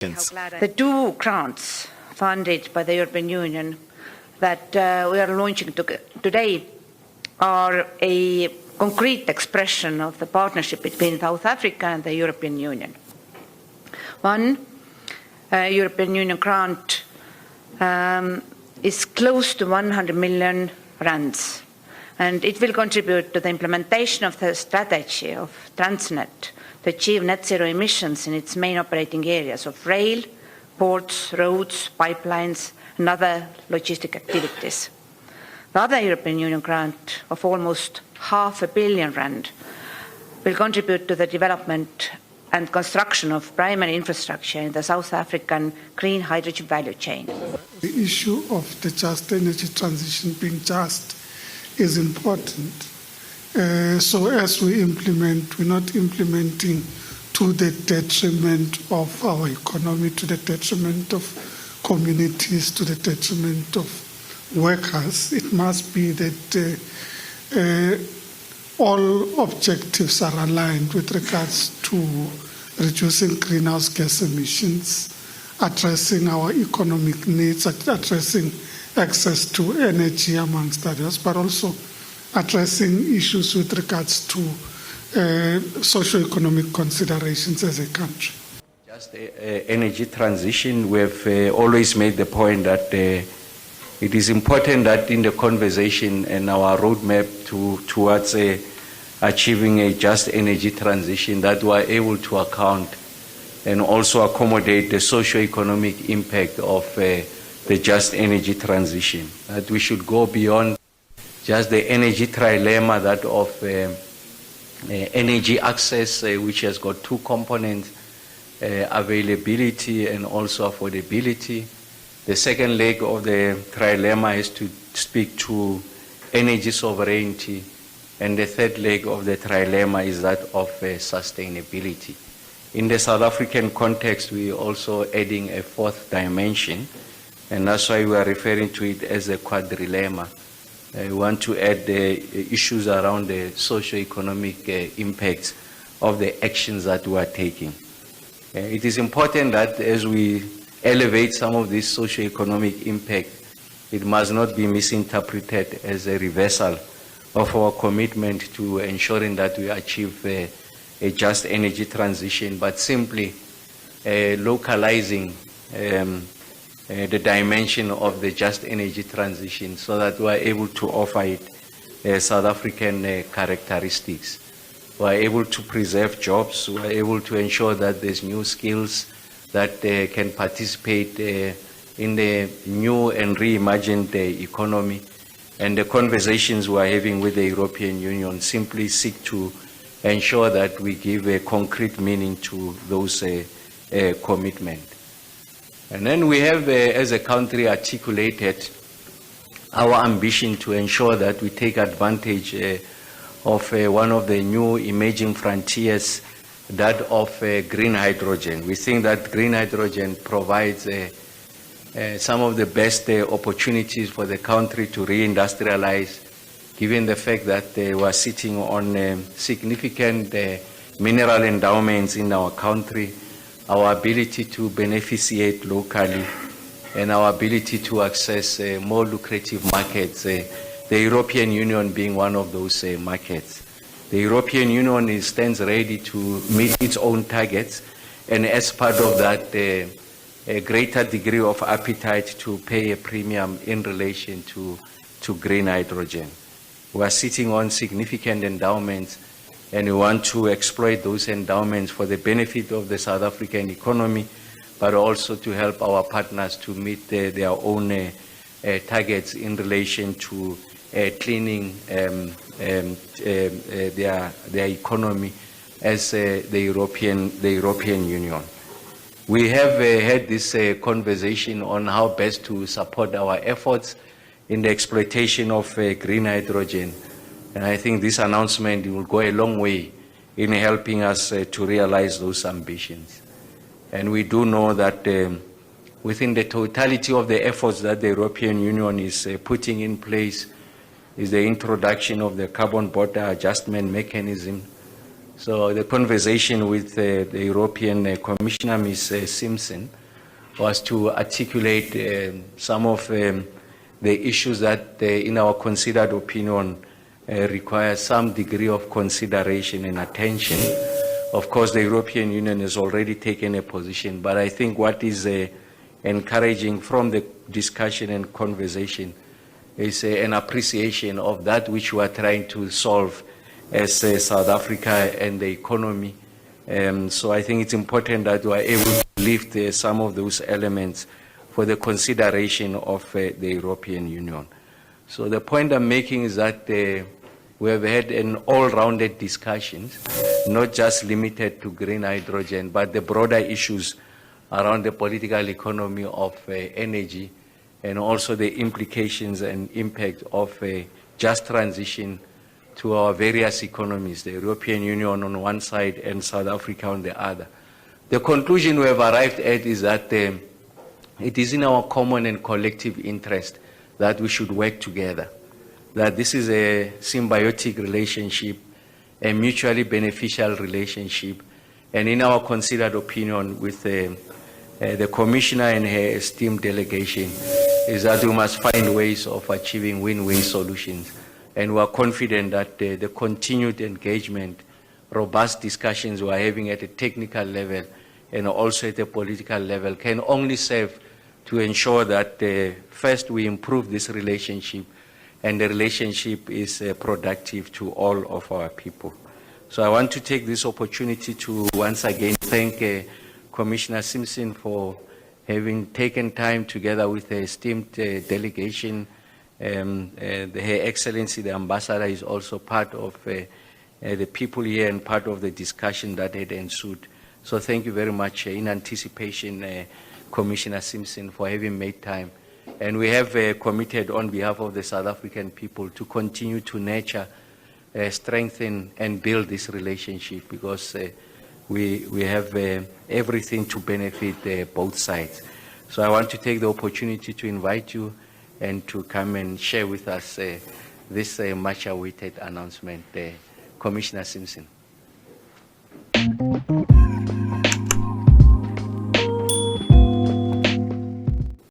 The two grants funded by the European Union that we are launching today are a concrete expression of the partnership between South Africa and the European Union. One European Union grant is close to 100 million rands, and it will contribute to the implementation of the strategy of Transnet to achieve net zero emissions in its main operating areas of rail, ports, roads, pipelines, and other logistic activities. The other European Union grant of almost R500 million will contribute to the development and construction of primary infrastructure in the South African green hydrogen value chain. The issue of the just energy transition being just is important. So as we implement, we're not implementing to the detriment of our economy, to the detriment of communities, to the detriment of workers. It must be that all objectives are aligned with regards to reducing greenhouse gas emissions, addressing our economic needs, addressing access to energy, amongst others, but also addressing issues with regards to socio-economic considerations as a country. Just energy transition, we have always made the point that it is important that in the conversation and our roadmap towards achieving a just energy transition, that we are able to account and also accommodate the socio-economic impact of the just energy transition. That we should go beyond just the energy trilemma, that of energy access, which has got two components, availability and also affordability. The second leg of the trilemma is to speak to energy sovereignty, and the third leg of the trilemma is that of sustainability. In the South African context, we are also adding a fourth dimension, and that's why we are referring to it as a quadrilemma. We want to add the issues around the socio-economic impacts of the actions that we are taking. It is important that as we elevate some of this socio-economic impact, it must not be misinterpreted as a reversal of our commitment to ensuring that we achieve a just energy transition, but simply localizing the dimension of the just energy transition so that we are able to offer it South African characteristics. We are able to preserve jobs, we are able to ensure that there's new skills that can participate in the new and reimagined economy. And the conversations we are having with the European Union simply seek to ensure that we give a concrete meaning to those commitments. And then we have, as a country, articulated our ambition to ensure that we take advantage of one of the new emerging frontiers, that of green hydrogen. We think that green hydrogen provides some of the best opportunities for the country to reindustrialize, given the fact that we are sitting on significant mineral endowments in our country, our ability to beneficiate locally, and our ability to access more lucrative markets, the European Union being one of those markets. The European Union stands ready to meet its own targets, and as part of that, a greater degree of appetite to pay a premium in relation to green hydrogen. We are sitting on significant endowments, and we want to exploit those endowments for the benefit of the South African economy, but also to help our partners to meet their own targets in relation to cleaning their economy as the European Union. We have had this conversation on how best to support our efforts in the exploitation of green hydrogen. And I think this announcement will go a long way in helping us to realize those ambitions. And we do know that within the totality of the efforts that the European Union is putting in place is the introduction of the carbon border adjustment mechanism, So the conversation with the European Commissioner, Ms. Simpson, was to articulate some of the issues that, in our considered opinion, require some degree of consideration and attention. Of course, the European Union has already taken a position, but I think what is encouraging from the discussion and conversation is an appreciation of that which we are trying to solve as South Africa and the economy. So I think it's important that we are able to lift some of those elements for the consideration of the European Union. So the point I'm making is that we have had an all-rounded discussion, not just limited to green hydrogen, but the broader issues around the political economy of energy, and also the implications and impact of a just transition to our various economies, the European Union on one side and South Africa on the other. The conclusion we have arrived at is that it is in our common and collective interest that we should work together, that this is a symbiotic relationship, a mutually beneficial relationship, and in our considered opinion with the Commissioner and her esteemed delegation is that we must find ways of achieving win-win solutions. And we are confident that the continued engagement, robust discussions we are having at a technical level and also at a political level can only serve to ensure that first we improve this relationship and the relationship is productive to all of our people. So I want to take this opportunity to once again thank Commissioner Simpson for having taken time together with the esteemed delegation. Her Excellency, the Ambassador, is also part of the people here and part of the discussion that had ensued. So thank you very much in anticipation, Commissioner Simpson, for having made time. And we have committed on behalf of the South African people to continue to nurture, strengthen and build this relationship because we have everything to benefit both sides. So I want to take the opportunity to invite you and to come and share with us this much awaited announcement. Commissioner Simpson.